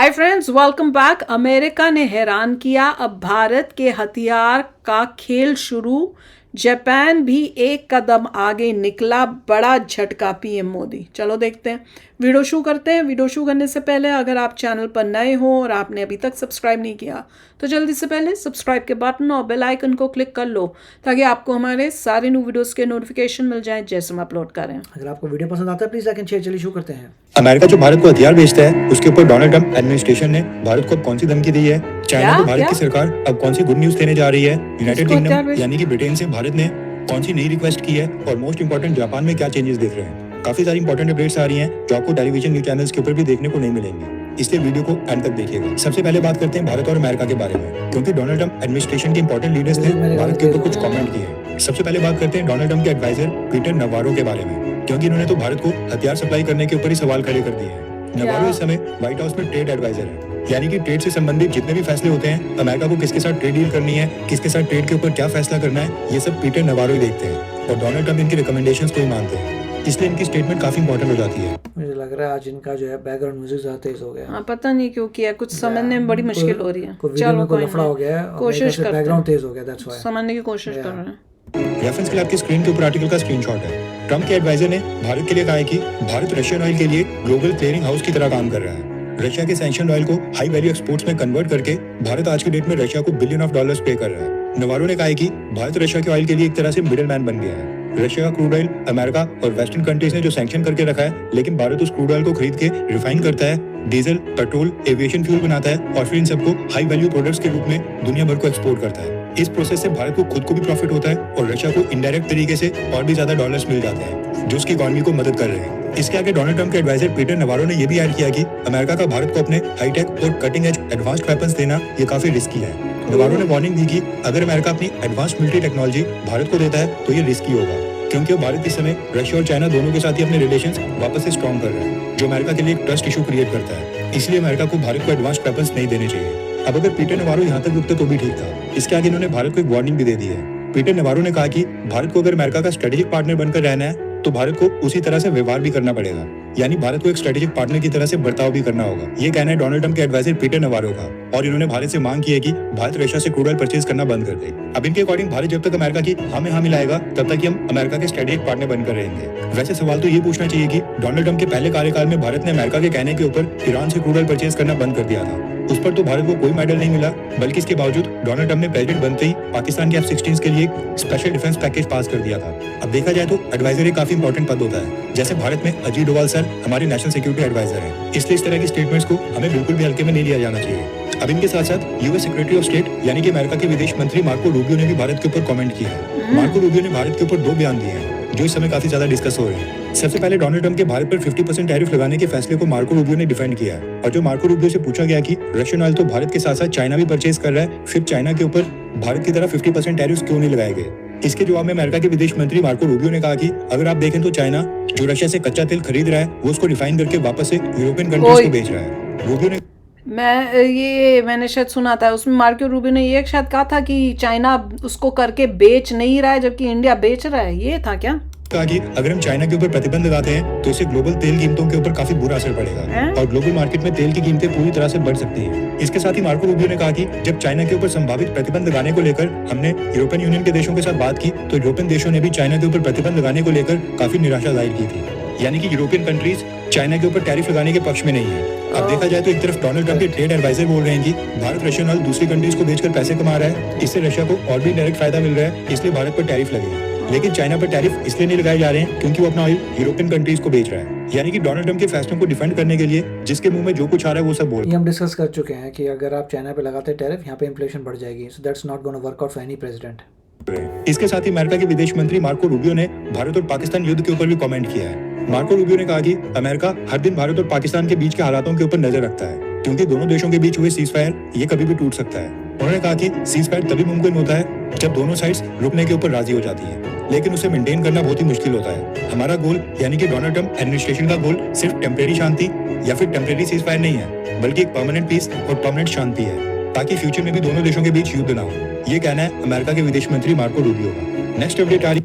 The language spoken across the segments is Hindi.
Hi friends, welcome back. America ने हैरान किया, अब भारत के हथियार का खेल शुरू। जापान भी एक कदम आगे निकला, बड़ा झटका पीएम मोदी। चलो देखते हैं, वीडियो शुरू करते हैं। वीडियो शुरू करने से पहले अगर आप चैनल पर नए हो और आपने अभी तक सब्सक्राइब नहीं किया तो जल्दी से पहले सब्सक्राइब के बटन और बेल आइकन को क्लिक कर लो ताकि आपको हमारे सारे न्यू वीडियोस के नोटिफिकेशन मिल जाएं जैसे हम अपलोड करें। अगर आपको वीडियो पसंद आता है प्लीज लाइक एंड शेयर। चलिए शुरू करते हैं। अमेरिका जो भारत को हथियार बेचता है उसके ऊपर डोनाल्ड ट्रंप एडमिनिस्ट्रेशन ने भारत को अब कौन सी धमकी दी है। चाइना को भारत की सरकार अब कौन सी गुड न्यूज देने जा रही है। यूनाइटेड किंगडम यानी कि ब्रिटेन से भारत ने कौन सी नई रिक्वेस्ट की है और मोस्ट इंपोर्टेंट जापान में क्या चेंजेस देख रहे हैं। काफी सारी इंपॉर्टेंट अपडेट्स आ रही हैं जो आपको टेलीविजन न्यूज चैनल्स के ऊपर भी देखने को नहीं मिलेंगी, इसलिए वीडियो को एंड तक देखिएगा। सबसे पहले बात करते हैं भारत और अमेरिका के बारे में, क्योंकि डोनाल्ड ट्रंप एडमिनिस्ट्रेशन के इंपॉर्टेंट लीडर्स ने भारत के ऊपर कुछ कमेंट किए। सबसे पहले बात करते हैं डोनाल्ड ट्रंप के एडवाइजर पीटर नवारो के बारे में, क्योंकि इन्होंने तो भारत को हथियार सप्लाई करने के ऊपर ही सवाल खड़े कर दिए हैं। नवारो इस समय व्हाइट हाउस में ट्रेड एडवाइजर है, यानी कि ट्रेड से संबंधित जितने भी फैसले होते हैं, अमेरिका को किसके साथ ट्रेड डील करनी है, किसके साथ ट्रेड के ऊपर क्या फैसला करना है, ये सब पीटर नवारो ही देखते हैं और डोनाल्ड ट्रंप इनकी रिकमेंडेशंस को ही मानते हैं, इसलिए इनकी स्टेटमेंट काफी इंपॉर्टेंट हो जाती है। मुझे लग रहा है आज इनका जो है बैकग्राउंड म्यूजिक ज्यादा तेज हो गया। हाँ, पता नहीं क्यों किया, कुछ समझने में बड़ी मुश्किल हो रही है। चलो कोई लफड़ा हो गया है, कोशिश करते हैं, बैकग्राउंड तेज हो गया, दैट्स व्हाई समझने की कोशिश कर रहे हैं। रेफरेंस के लिए आपकी स्क्रीन के ऊपर आर्टिकल का स्क्रीनशॉट है। ट्रंप के एडवाइजर ने भारत के लिए कहा है कि भारत रशियन ऑयल के लिए ग्लोबल क्लियरिंग हाउस की तरह काम कर रहा है। रशिया के सैंक्शन ऑयल को हाई वैल्यू एक्सपोर्ट्स में कन्वर्ट करके भारत आज की डेट में रशिया को $billions पे कर रहा है। नवारो ने कहा है कि भारत रशिया के ऑयल के लिए एक तरह से मिडिल मैन बन गया है। रशिया का क्रूड ऑयल अमेरिका और वेस्टर्न कंट्रीज ने जो सैंक्शन करके रखा है, लेकिन भारत उस क्रूड ऑयल को खरीद के रिफाइन करता है, डीजल, पेट्रोल, एविएशन फ्यूल बनाता है और फिर इन सबको हाई वैल्यू प्रोडक्ट्स के रूप में दुनिया भर को एक्सपोर्ट करता है। इस प्रोसेस से भारत को खुद को भी प्रॉफिट होता है और रशिया को इनडायरेक्ट तरीके से और भी ज्यादा डॉलर्स मिल जाते हैं जो उसकी इकोनॉमी को मदद कर रहे हैं। इसके आगे डोनाल्ड ट्रंप के एडवाइजर पीटर नवारो ने यह भी ऐड किया कि अमेरिका का भारत को अपने हाईटेक और कटिंग एज एडवांस्ड वेपन्स देना ये काफी रिस्की है। नवारो ने वार्निंग दी कि अगर अमेरिका अपनी एडवांस्ड मिलिट्री टेक्नोलॉजी भारत को देता है तो ये रिस्की होगा, क्योंकि भारत इस समय रशिया और चाइना दोनों के साथ ही अपने रिलेशंस वापस से स्ट्रॉन्ग कर रहे हैं, जो अमेरिका के लिए एक ट्रस्ट इशू क्रिएट करता है। इसलिए अमेरिका को भारत को एडवांस्ड वेपन्स नहीं देने चाहिए। अब अगर पीटर नवारो यहाँ तक रुकते तो भी ठीक था, इसके आगे इन्होंने भारत को एक वार्निंग भी दे दी है। पीटर नवारो ने कहा कि भारत को अगर अमेरिका का स्ट्रेटेजिक पार्टनर बनकर रहना है तो भारत को उसी तरह से व्यवहार भी करना पड़ेगा, यानी भारत को एक स्ट्रेटेजिक पार्टनर की तरह से बर्ताव भी करना होगा। ये कहना है डोनाल्ड ट्रंप के एडवाइजर पीटर नवारो का, और इन्होंने भारत से मांग की है कि भारत रशिया से क्रूड ऑयल परचेज करना बंद कर दे। अब इनके अकॉर्डिंग भारत जब तक अमेरिका की हमें हाँ मिलाएगा तब तक हम अमेरिका के स्ट्रेटेजिक पार्टनर बनकर रहेंगे। वैसे सवाल तो ये पूछना चाहिए कि डोनाल्ड ट्रंप के पहले कार्यकाल में भारत ने अमेरिका के कहने के ऊपर ईरान से क्रूड ऑयल परचेज करना बंद कर दिया था, उस पर तो भारत को कोई मेडल नहीं मिला, बल्कि इसके बावजूद डोनाल्ड ट्रंप ने प्रेसिडेंट बनते ही पाकिस्तान के F-16 के लिए एक स्पेशल डिफेंस पैकेज पास कर दिया था। अब देखा जाए तो एडवाइजर एक काफी इंपॉर्टेंट पद होता है, जैसे भारत में अजीत डोवाल सर हमारे नेशनल सिक्योरिटी एडवाइजर हैं, इसलिए इस तरह की स्टेटमेंट्स को हमें बिल्कुल भी हल्के में नहीं लिया जाना चाहिए। अब इनके साथ साथ यूएस सेक्रेटरी ऑफ स्टेट यानी कि अमेरिका के विदेश मंत्री मार्को रूबियो ने भी भारत के ऊपर कमेंट किया है। मार्को रूबियो ने भारत के ऊपर 2 बयान दिए हैं जो इस समय काफी ज्यादा डिस्कस हो रहे हैं। सबसे पहले डोनाल्ड ट्रंप के भारत पर 50% टैरिफ लगाने के फैसले को मार्को रूबियो ने डिफेंड किया है, और जो मार्को रूबियो से पूछा गया कि रशियन ऑयल तो भारत के साथ साथ चाइना भी परचेज कर रहा है, फिर चाइना के ऊपर भारत की तरह 50% टैरिफ क्यों नहीं लगाए गए। इसके जवाब में अमेरिका के विदेश मंत्री मार्को रूबियो ने कहा कि अगर आप देखें तो चाइना जो रशिया से कच्चा तेल खरीद रहा है वो उसको रिफाइन करके वापस से यूरोपियन कंट्रीज को बेच रहा है। रूबियो ने मैंने शायद सुना था, उसमें मार्को रूबियो ने ये शायद कहा था कि चाइना उसको करके बेच नहीं रहा है जबकि इंडिया बेच रहा है, ये था क्या? कहा कि अगर हम चाइना के ऊपर प्रतिबंध लगाते हैं तो इससे ग्लोबल तेल कीमतों के ऊपर काफी बुरा असर पड़ेगा और ग्लोबल मार्केट में तेल की कीमतें पूरी तरह से बढ़ सकती हैं। इसके साथ ही मार्को रूबियो ने कहा कि जब चाइना के ऊपर संभावित प्रतिबंध लगाने को लेकर हमने यूरोपियन यूनियन के देशों के साथ बात की तो यूरोपियन देशों ने भी चाइना के ऊपर प्रतिबंध लगाने को लेकर काफी निराशा जाहिर की थी, यानी कि यूरोपियन कंट्रीज चाइना के ऊपर टैरिफ लगाने के पक्ष में नहीं है। अब देखा जाए तो एक तरफ डोनाल्ड ट्रंप के ट्रेड एडवाइजर बोल रहे हैं कि भारत रशियन ऑयल दूसरी कंट्रीज को बेचकर पैसे कमा रहा है, इससे रशिया को और भी डायरेक्ट फायदा मिल रहा है, इसलिए भारत पर टैरिफ लगेगा। लेकिन चाइना पर टैरिफ इसलिए नहीं लगाए जा रहे हैं क्योंकि वो अपना ऑयल यूरोपियन कंट्रीज को बेच रहा है, यानी कि डोनाल्ड ट्रंप के फैसलों को डिफेंड करने के लिए जिसके मुंह में जो कुछ आ रहा है वो सब बोल। ये हम डिस्कस कर चुके हैं कि अगर आप चाइना पे लगाते हैं टैरिफ, यहाँ पे इन्फ्लेशन बढ़ जाएगी, so that's not gonna work out for any president. इसके साथ ही अमेरिका के विदेश मंत्री मार्को रूबियो ने भारत और पाकिस्तान युद्ध के ऊपर भी कमेंट किया है। मार्को रूबियो ने कहा कि अमेरिका हर दिन भारत और पाकिस्तान के बीच के हालातों के ऊपर नजर रखता है, क्योंकि दोनों देशों के बीच हुए सीज फायर ये कभी भी टूट सकता है। उन्होंने कहा कि सीज फायर तभी मुमकिन होता है जब दोनों साइड्स रुकने के ऊपर राजी हो जाती है, लेकिन उसे मेंटेन करना बहुत ही मुश्किल होता है। हमारा गोल यानी कि डोनाल्ड ट्रंप एडमिनिस्ट्रेशन का गोल सिर्फ टेम्परेरी शांति या फिर टेम्परेरी सीज फायर नहीं है, बल्कि एक परमानेंट पीस और परमानेंट शांति है, ताकि फ्यूचर में भी दोनों देशों के बीच युद्ध ना हो। ये कहना है अमेरिका के विदेश मंत्री मार्को रूबियो का। नेक्स्ट अपडेट आ रही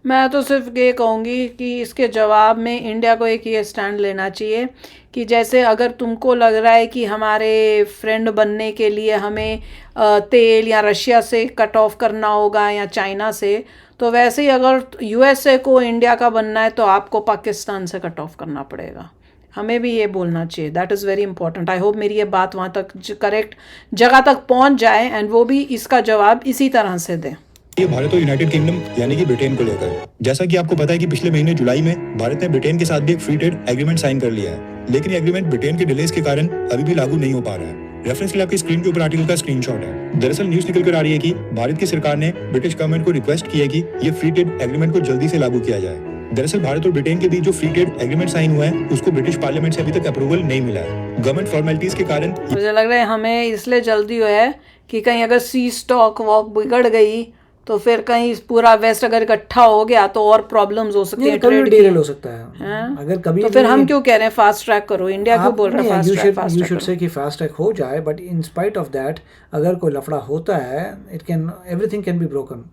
मैं तो सिर्फ ये कहूँगी कि इसके जवाब में इंडिया को एक ये स्टैंड लेना चाहिए कि जैसे अगर तुमको लग रहा है कि हमारे फ्रेंड बनने के लिए हमें तेल या रशिया से कट ऑफ करना होगा या चाइना से, तो वैसे ही अगर यूएसए को इंडिया का बनना है तो आपको पाकिस्तान से कट ऑफ करना पड़ेगा। हमें भी ये बोलना चाहिए। That is very important. I hope मेरी ये बात वहाँ तक करेक्ट जगह तक पहुँच जाए एंड वो भी इसका जवाब इसी तरह से दें। ये भारत और यूनाइटेड किंगडम यानी कि ब्रिटेन को लेकर, जैसा कि आपको पता है कि पिछले महीने जुलाई में भारत ने ब्रिटेन के साथ भी एक फ्री ट्रेड एग्रीमेंट साइन कर लिया है, लेकिन ये एग्रीमेंट ब्रिटेन के डिलेस के कारण अभी भी लागू नहीं हो पा रहा है। रेफरेंस के लिए आपकी स्क्रीन के ऊपर आर्टिकल का स्क्रीनशॉट है। दरअसल न्यूज निकल कर आ रही है कि भारत की सरकार ने ब्रिटिश गवर्नमेंट को रिक्वेस्ट की है कि ये फ्री ट्रेड एग्रीमेंट को जल्दी से लागू किया जाए। दरअसल भारत और ब्रिटेन के बीच जो फ्री ट्रेड एग्रीमेंट साइन हुआ है उसको ब्रिटिश पार्लियामेंट से अभी तक अप्रूवल नहीं मिला है। गवर्नमेंट फॉर्मेलिटीज के कारण मुझे लग रहा है हमें इसलिए जल्दी हुआ है कि कहीं अगर सी स्टॉक वॉक बिगड़ गई तो फिर कहीं पूरा वेस्ट अगर इकट्ठा हो गया तो और प्रॉब्लम्स हो सकती है, ट्रेड डीरेल हो सकता है। हैं? अगर कभी तो फिर हम क्यों कह रहे हैं फास्ट ट्रैक करो? इंडिया क्यों बोल रहा है fast track? You should say कि फास्ट ट्रैक हो जाए, but in spite of that अगर कोई लफड़ा होता है everything can be broken.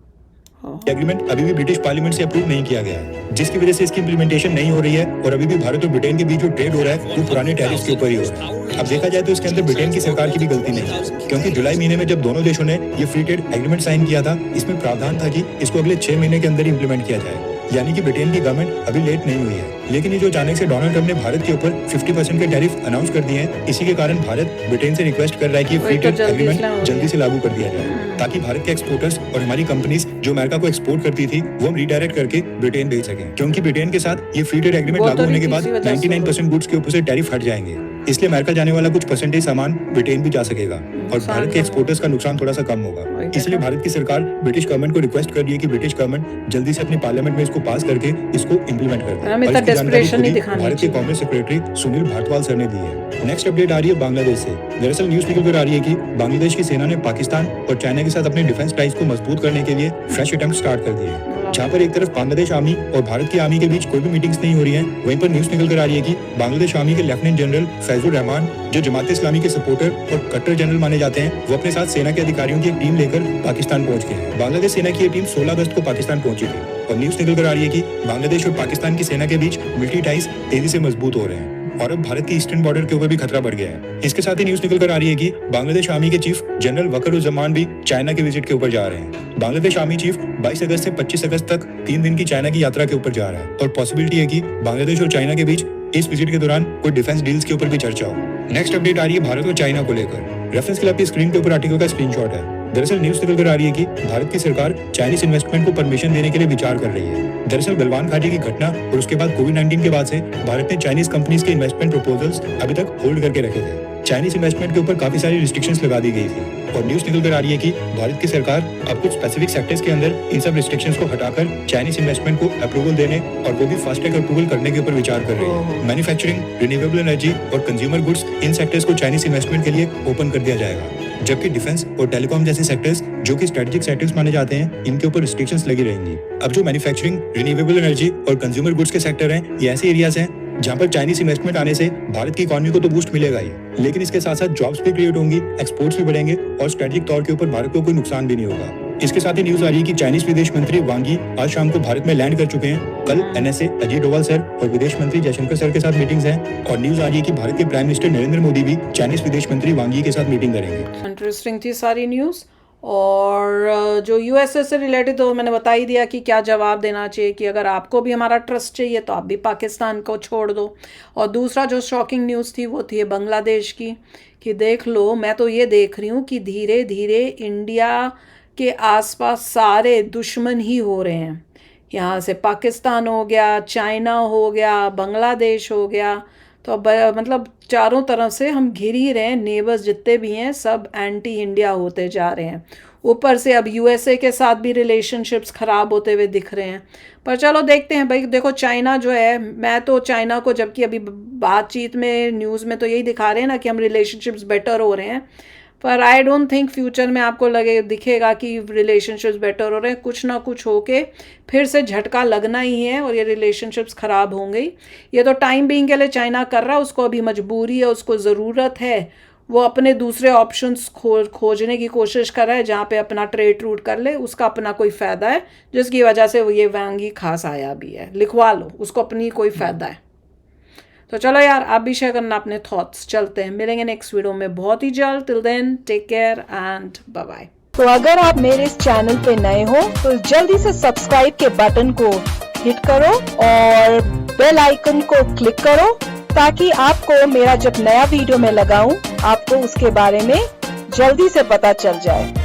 Agreement अभी भी ब्रिटिश पार्लियामेंट से अप्रूव नहीं किया गया है, जिसकी वजह से इसकी इंप्लीमेंटेशन नहीं हो रही है और अभी भी भारत और ब्रिटेन के बीच जो ट्रेड हो रहा है वो पुराने टैरिफ के ऊपर ही हो रहा है। अब देखा जाए तो इसके अंदर ब्रिटेन की सरकार की भी गलती नहीं है, क्योंकि जुलाई महीने में जब दोनों देशों ने ये फ्री ट्रेड एग्रीमेंट साइन किया था, इसमें प्रावधान था कि इसको अगले 6 महीने के अंदर इंप्लीमेंट किया जाए, यानी कि ब्रिटेन की गवर्नमेंट अभी लेट नहीं हुई है। लेकिन ये जो अचानक से डोनाल्ड ट्रंप ने भारत के ऊपर 50% के टैरिफ अनाउंस कर दिए हैं, इसी के कारण भारत ब्रिटेन से रिक्वेस्ट कर रहा है कि फ्री ट्रेड एग्रीमेंट जल्दी से लागू कर दिया जाए, ताकि भारत के एक्सपोर्टर्स और हमारी कंपनीज जो अमेरिका को एक्सपोर्ट करती थी वो हम रिडायरेक्ट करके ब्रिटेन भेज सकें, क्योंकि ब्रिटेन के साथ ये फ्री ट्रेड एग्रीमेंट लागू होने के बाद 99% गुड्स के ऊपर से टैरिफ हट जाएंगे, इसलिए अमेरिका जाने वाला कुछ परसेंटेज सामान ब्रिटेन भी जा सकेगा और भारत के एक्सपोर्टर्स का नुकसान थोड़ा सा कम होगा। इसलिए भारत की सरकार ब्रिटिश गवर्नमेंट को रिक्वेस्ट कर रही है कि ब्रिटिश गवर्नमेंट जल्दी से अपने पार्लियामेंट में इसको पास करके इसको इंप्लीमेंट कर दे। भारत के कांग्रेस सेक्रेटरी सुनील भारद्वाज सर ने दी है। नेक्स्ट अपडेट आ रही है बांग्लादेश से। दरअसल न्यूज निकल कर आ रही है कि बांग्लादेश की सेना ने पाकिस्तान और चाइना के साथ अपने डिफेंस टाइज को मजबूत करने के लिए फ्रेश अटेम्प्ट स्टार्ट कर दिए, जहाँ पर एक तरफ बांग्लादेश आर्मी और भारत की आर्मी के बीच कोई भी मीटिंग्स नहीं हो रही है, वहीं पर न्यूज निकल कर आ रही है कि बांग्लादेश आर्मी के लेफ्टिनेंट जनरल फैजुर रहमान, जो जमात इस्लामी के सपोर्टर और कट्टर जनरल माने जाते हैं, वो अपने साथ सेना के अधिकारियों की एक टीम लेकर पाकिस्तान पहुंच गए हैं। बांग्लादेश सेना की ये टीम 16 अगस्त को पाकिस्तान पहुंची थी और न्यूज निकल कर आ रही है कि बांग्लादेश और पाकिस्तान की सेना के बीच मिलिट्री टाइज तेजी से मजबूत हो रहे हैं और अब भारत की ईस्टर्न बॉर्डर के ऊपर भी खतरा बढ़ गया है। इसके साथ ही न्यूज निकल कर आ रही है कि बांग्लादेश आर्मी के चीफ जनरल वकरुज्जमान भी चाइना के विजिट के ऊपर जा रहे हैं। बांग्लादेश आर्मी चीफ 22 अगस्त से 25 अगस्त तक 3 दिन की चाइना की यात्रा के ऊपर जा रहा है और पॉसिबिलिटी है कि बांग्लादेश और चाइना के बीच इस विजिट के दौरान कोई डिफेंस डील्स के ऊपर भी चर्चा हो। नेक्स्ट अपडेट आ रही है भारत और चाइना को लेकर। रेफरेंस के लिए आपकी स्क्रीन के ऊपर आर्टिकल का स्क्रीनशॉट है। दरअसल न्यूज निकल कर आ रही है कि भारत की सरकार चाइनीज इन्वेस्टमेंट को परमिशन देने के लिए विचार कर रही है। दरअसल गलवान घाटी की घटना और उसके बाद कोविड-19 के बाद से भारत ने चाइनीज कंपनीज के इन्वेस्टमेंट प्रपोजल्स अभी तक होल्ड करके रखे थे। चाइनीज इन्वेस्टमेंट के ऊपर काफी सारी रिस्ट्रिक्शंस लगा दी गई थी और न्यूज निकल कर आ रही है कि भारत की सरकार अब कुछ स्पेसिफिक सेक्टर्स के अंदर इन सब रिस्ट्रिक्शंस को हटाकर चाइनीज इन्वेस्टमेंट को अप्रूवल देने और वो भी फास्ट ट्रैक अप्रूवल करने के ऊपर विचार कर रही है। मैन्युफैक्चरिंग, रिन्यूएबल एनर्जी और कंज्यूमर गुड्स, इन सेक्टर्स को चाइनीज इन्वेस्टमेंट के लिए ओपन कर दिया जाएगा, जबकि डिफेंस और टेलीकॉम जैसे सेक्टर्स जो कि स्ट्रेटेजिक सेक्टर्स माने जाते हैं, इनके ऊपर रिस्ट्रिक्शंस लगी रहेंगी। अब जो मैन्युफैक्चरिंग, रिन्यूएबल एनर्जी और कंज्यूमर गुड्स के सेक्टर हैं, ये ऐसे एरियाज हैं जहां पर चाइनीज इन्वेस्टमेंट आने से भारत की इकोनॉमी को तो बूस्ट मिलेगा ही, लेकिन इसके साथ साथ जॉब्स भी क्रिएट होंगी, एक्सपोर्ट्स भी बढ़ेंगे और स्ट्रेटेजिक तौर के ऊपर भारत को कोई नुकसान भी नहीं होगा। इसके साथ ही न्यूज आ रही है कि चाइनीज विदेश मंत्री वांग यी आज शाम को भारत में लैंड कर चुके हैं। कल एनएसए अजीत डोवाल सर और विदेश मंत्री जयशंकर सर के साथ मीटिंग्स हैं और न्यूज आ रही है कि भारत के प्राइम मिनिस्टर नरेंद्र मोदी भी चाइनीज विदेश मंत्री वांग यी के साथ मीटिंग करेंगे। इंटरेस्टिंग थी सारी न्यूज़। और जो यूएसए से रिलेटेड तो मैंने बता ही दिया कि क्या जवाब देना चाहिए कि अगर आपको भी हमारा ट्रस्ट चाहिए तो आप भी पाकिस्तान को छोड़ दो। और दूसरा जो शॉकिंग न्यूज़ थी वो थी बांग्लादेश की, कि देख लो, मैं तो ये देख रही हूँ कि धीरे धीरे इंडिया के आसपास सारे दुश्मन ही हो रहे हैं। यहाँ से पाकिस्तान हो गया, चाइना हो गया, बांग्लादेश हो गया, तो अब मतलब चारों तरफ से हम घिर ही रहे हैं। नेबर्स जितने भी हैं सब एंटी इंडिया होते जा रहे हैं। ऊपर से अब यूएसए के साथ भी रिलेशनशिप्स ख़राब होते हुए दिख रहे हैं। पर चलो देखते हैं भाई। देखो चाइना जो है, मैं तो चाइना को, जबकि अभी बातचीत में न्यूज़ में तो यही दिखा रहे हैं ना कि हम रिलेशनशिप्स बेटर हो रहे हैं, पर आई डोंट थिंक फ्यूचर में आपको दिखेगा कि रिलेशनशिप्स बेटर हो रहे हैं। कुछ ना कुछ होके फिर से झटका लगना ही है और ये रिलेशनशिप्स ख़राब होंगे। ये तो टाइम बीइंग के लिए चाइना कर रहा है, उसको अभी मजबूरी है, उसको ज़रूरत है, वो अपने दूसरे ऑप्शंस खोजने की कोशिश कर रहा है जहाँ पे अपना ट्रेड रूट कर ले, उसका अपना कोई फ़ायदा है जिसकी वजह से वो ये वांगी खास आया भी है, लिखवा लो, उसको अपनी कोई फ़ायदा है। तो चलो यार, आप भी शेयर करना अपने थॉट्स। चलते हैं, मिलेंगे नेक्स्ट वीडियो में बहुत ही जल्द। Till then take care and bye bye. तो अगर आप मेरे इस चैनल पे नए हो तो जल्दी से सब्सक्राइब के बटन को हिट करो और बेल आइकन को क्लिक करो ताकि आपको मेरा जब नया वीडियो मैं लगाऊं आपको उसके बारे में जल्दी से पता चल जाए।